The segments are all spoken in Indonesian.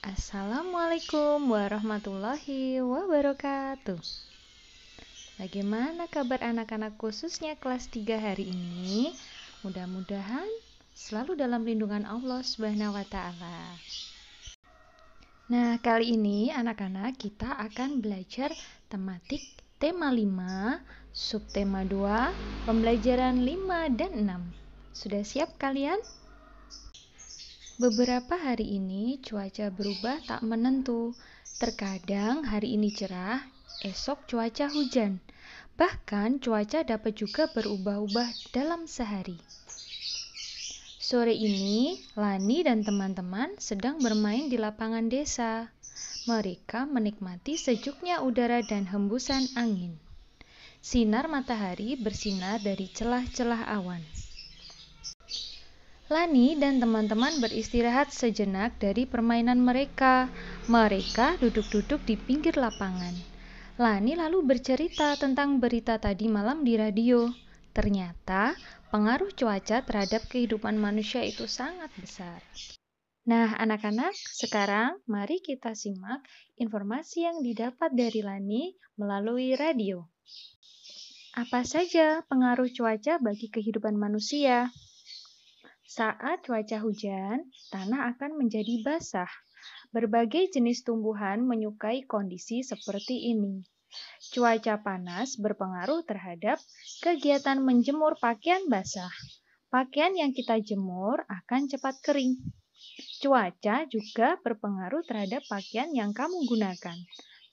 Assalamualaikum warahmatullahi wabarakatuh. Bagaimana kabar anak-anak khususnya kelas 3 hari ini? Mudah-mudahan selalu dalam lindungan Allah Subhanahu wa taala. Nah, kali ini anak-anak kita akan belajar tematik tema 5, subtema 2, pembelajaran 5 dan 6. Sudah siap kalian? Beberapa hari ini cuaca berubah tak menentu. Terkadang hari ini cerah, esok cuaca hujan. Bahkan cuaca dapat juga berubah-ubah dalam sehari. Sore ini, Lani dan teman-teman sedang bermain di lapangan desa. Mereka menikmati sejuknya udara dan hembusan angin. Sinar matahari bersinar dari celah-celah awan. Lani dan teman-teman beristirahat sejenak dari permainan mereka. Mereka duduk-duduk di pinggir lapangan. Lani lalu bercerita tentang berita tadi malam di radio. Ternyata pengaruh cuaca terhadap kehidupan manusia itu sangat besar. Nah, anak-anak, sekarang mari kita simak informasi yang didapat dari Lani melalui radio. Apa saja pengaruh cuaca bagi kehidupan manusia? Saat cuaca hujan, tanah akan menjadi basah. Berbagai jenis tumbuhan menyukai kondisi seperti ini. Cuaca panas berpengaruh terhadap kegiatan menjemur pakaian basah. Pakaian yang kita jemur akan cepat kering. Cuaca juga berpengaruh terhadap pakaian yang kamu gunakan.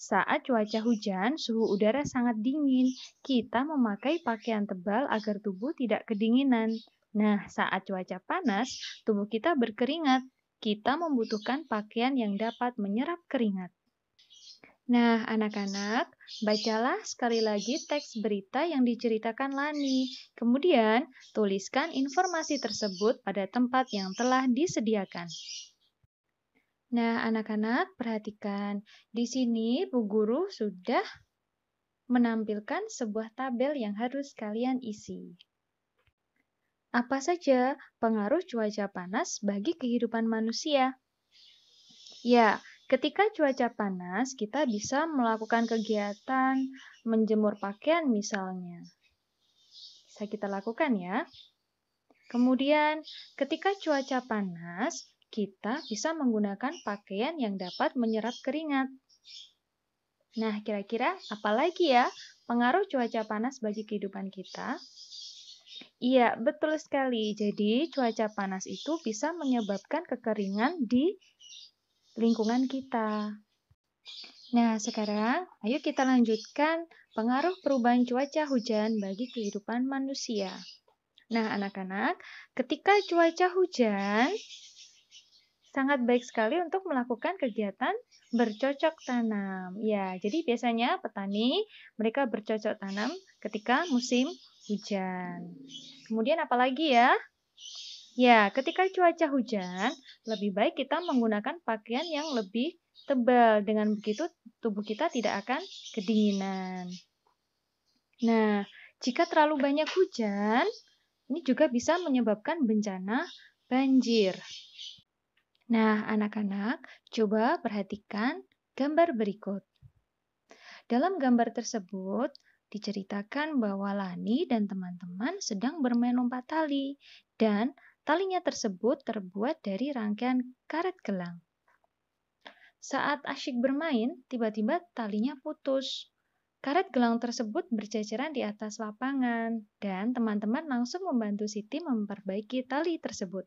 Saat cuaca hujan, suhu udara sangat dingin. Kita memakai pakaian tebal agar tubuh tidak kedinginan. Nah, saat cuaca panas, tubuh kita berkeringat. Kita membutuhkan pakaian yang dapat menyerap keringat. Nah, anak-anak, bacalah sekali lagi teks berita yang diceritakan Lani. Kemudian, tuliskan informasi tersebut pada tempat yang telah disediakan. Nah, anak-anak, perhatikan. Di sini, Bu Guru sudah menampilkan sebuah tabel yang harus kalian isi. Apa saja pengaruh cuaca panas bagi kehidupan manusia? Ya, ketika cuaca panas, kita bisa melakukan kegiatan menjemur pakaian misalnya. Bisa kita lakukan ya. Kemudian, ketika cuaca panas, kita bisa menggunakan pakaian yang dapat menyerap keringat. Nah, kira-kira apa lagi ya pengaruh cuaca panas bagi kehidupan kita? Iya, betul sekali. Jadi, cuaca panas itu bisa menyebabkan kekeringan di lingkungan kita. Nah, sekarang ayo kita lanjutkan pengaruh perubahan cuaca hujan bagi kehidupan manusia. Nah, anak-anak, ketika cuaca hujan, sangat baik sekali untuk melakukan kegiatan bercocok tanam. Ya, jadi biasanya petani mereka bercocok tanam ketika musim hujan. Kemudian apa lagi ya? Ya, ketika cuaca hujan, lebih baik kita menggunakan pakaian yang lebih tebal. Dengan begitu, tubuh kita tidak akan kedinginan. Nah, jika terlalu banyak hujan, ini juga bisa menyebabkan bencana banjir. Nah, anak-anak, coba perhatikan gambar berikut. Dalam gambar tersebut, diceritakan bahwa Lani dan teman-teman sedang bermain lompat tali, dan talinya tersebut terbuat dari rangkaian karet gelang. Saat asyik bermain, tiba-tiba talinya putus. Karet gelang tersebut berceceran di atas lapangan, dan teman-teman langsung membantu Siti memperbaiki tali tersebut.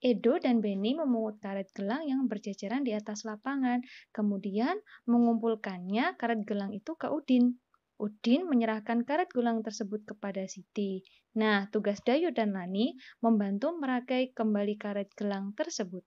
Edo dan Benny memungut karet gelang yang berceceran di atas lapangan, kemudian mengumpulkannya karet gelang itu ke Udin. Udin menyerahkan karet gelang tersebut kepada Siti. Nah, tugas Dayu dan Lani membantu merakai kembali karet gelang tersebut.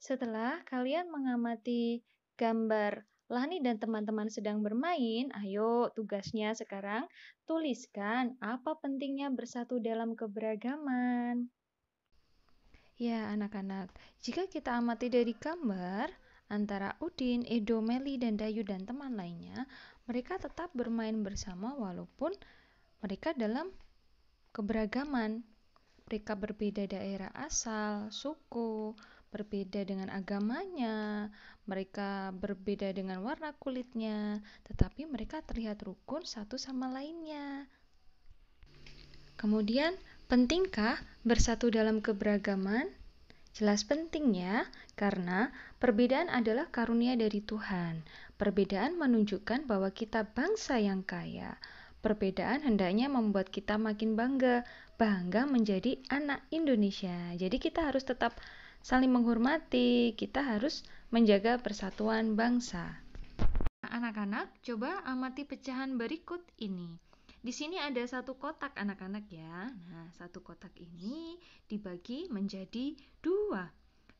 Setelah kalian mengamati gambar Lani dan teman-teman sedang bermain, ayo tugasnya sekarang tuliskan apa pentingnya bersatu dalam keberagaman. Ya, anak-anak, jika kita amati dari gambar, antara Udin, Edo, Meli, dan Dayu dan teman lainnya, mereka tetap bermain bersama walaupun mereka dalam keberagaman. Mereka berbeda daerah asal, suku, berbeda dengan agamanya, mereka berbeda dengan warna kulitnya, tetapi mereka terlihat rukun satu sama lainnya. Kemudian, pentingkah bersatu dalam keberagaman? Jelas penting ya, karena perbedaan adalah karunia dari Tuhan. Perbedaan menunjukkan bahwa kita bangsa yang kaya. Perbedaan hendaknya membuat kita makin bangga menjadi anak Indonesia. Jadi kita harus tetap saling menghormati, kita harus menjaga persatuan bangsa. Anak-anak, coba amati pecahan berikut ini. Di sini ada satu kotak anak-anak ya. Nah, satu kotak ini dibagi menjadi 2.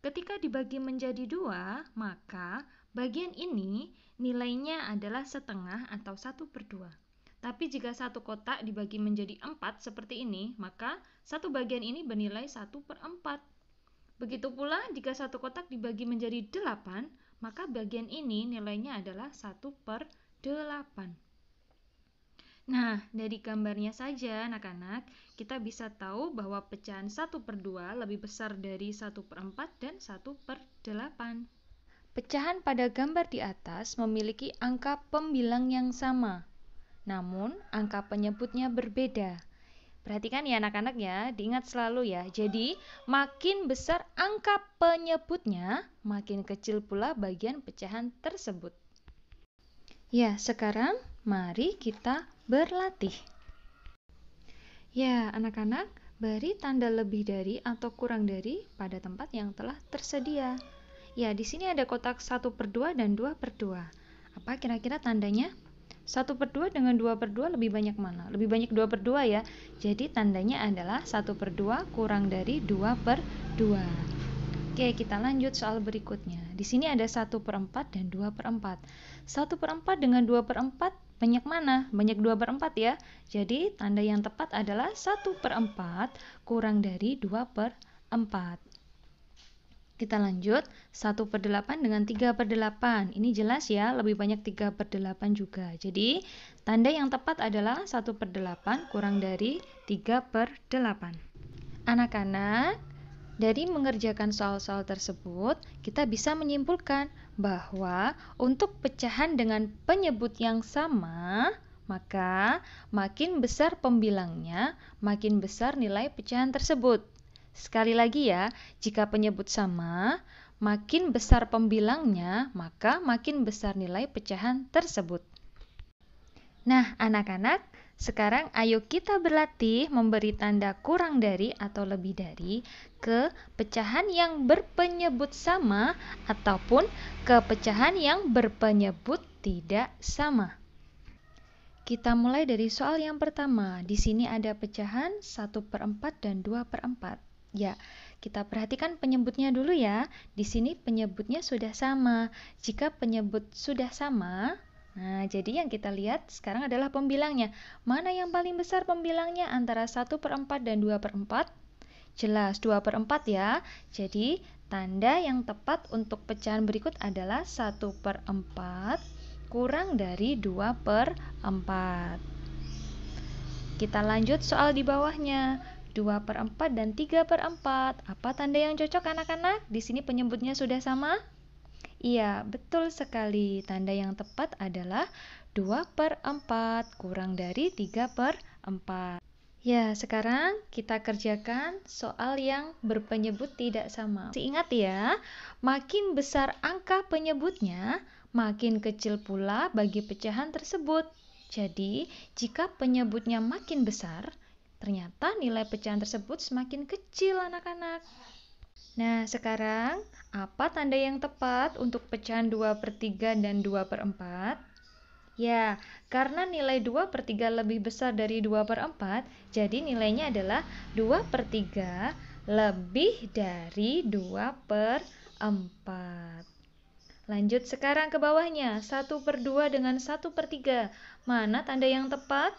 Ketika dibagi menjadi 2, maka bagian ini nilainya adalah setengah atau 1/2. Tapi jika satu kotak dibagi menjadi 4 seperti ini, maka satu bagian ini bernilai 1/4. Begitu pula jika satu kotak dibagi menjadi 8, maka bagian ini nilainya adalah 1/8. Nah, dari gambarnya saja anak-anak, kita bisa tahu bahwa pecahan 1/2 lebih besar dari 1/4 dan 1/8. Pecahan pada gambar di atas memiliki angka pembilang yang sama, namun angka penyebutnya berbeda. Perhatikan ya anak-anak ya, diingat selalu ya. Jadi, makin besar angka penyebutnya, makin kecil pula bagian pecahan tersebut. Ya, sekarang mari kita berlatih. Ya, anak-anak, beri tanda lebih dari atau kurang dari pada tempat yang telah tersedia. Ya, di sini ada kotak 1/2 dan 2/2. Apa kira-kira tandanya? 1/2 dengan 2/2 lebih banyak mana? Lebih banyak 2/2 ya. Jadi tandanya adalah 1/2 kurang dari 2/2. Oke, kita lanjut soal berikutnya. Di sini ada 1/4 dan 2/4. 1/4 dengan 2/4 banyak mana? Banyak 2/4 ya. Jadi tanda yang tepat adalah 1/4 kurang dari 2/4. Kita lanjut, 1/8 dengan 3/8. Ini jelas ya, lebih banyak 3/8 juga. Jadi tanda yang tepat adalah 1/8 kurang dari 3/8. Anak-anak, dari mengerjakan soal-soal tersebut, kita bisa menyimpulkan bahwa untuk pecahan dengan penyebut yang sama, maka makin besar pembilangnya, makin besar nilai pecahan tersebut. Sekali lagi ya, jika penyebut sama, makin besar pembilangnya, maka makin besar nilai pecahan tersebut. Nah, anak-anak, sekarang ayo kita berlatih memberi tanda kurang dari atau lebih dari ke pecahan yang berpenyebut sama ataupun ke pecahan yang berpenyebut tidak sama. Kita mulai dari soal yang pertama. Di sini ada pecahan 1/4 dan 2/4. Ya, kita perhatikan penyebutnya dulu ya. Di sini penyebutnya sudah sama. Jika penyebut sudah sama, nah, jadi yang kita lihat sekarang adalah pembilangnya. Mana yang paling besar pembilangnya antara 1/4 dan 2/4? Jelas 2/4 ya. Jadi, tanda yang tepat untuk pecahan berikut adalah 1/4 kurang dari 2/4. Kita lanjut soal di bawahnya. 2/4 dan 3/4. Apa tanda yang cocok anak-anak? Di sini penyebutnya sudah sama? Iya, betul sekali. Tanda yang tepat adalah 2/4 kurang dari 3/4. Ya, sekarang kita kerjakan soal yang berpenyebut tidak sama. Masih ingat ya, makin besar angka penyebutnya, makin kecil pula bagi pecahan tersebut. Jadi, jika penyebutnya makin besar, ternyata nilai pecahan tersebut semakin kecil anak-anak. Nah, sekarang apa tanda yang tepat untuk pecahan 2/3 dan 2/4? Ya, karena nilai 2/3 lebih besar dari 2/4, jadi nilainya adalah 2/3 lebih dari 2/4. Lanjut sekarang ke bawahnya, 1/2 dengan 1/3. Mana tanda yang tepat?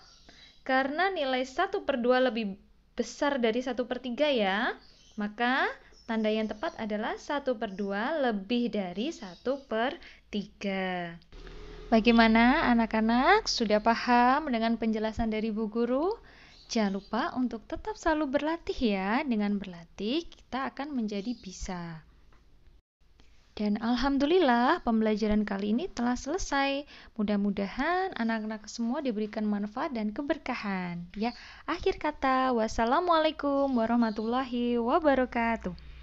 Karena nilai 1/2 lebih besar dari 1/3 ya, maka tanda yang tepat adalah 1/2 lebih dari 1/3. Bagaimana anak-anak? Sudah paham dengan penjelasan dari Bu Guru? Jangan lupa untuk tetap selalu berlatih ya. Dengan berlatih kita akan menjadi bisa. Dan alhamdulillah pembelajaran kali ini telah selesai. Mudah-mudahan anak-anak semua diberikan manfaat dan keberkahan. Ya, akhir kata, wassalamualaikum warahmatullahi wabarakatuh.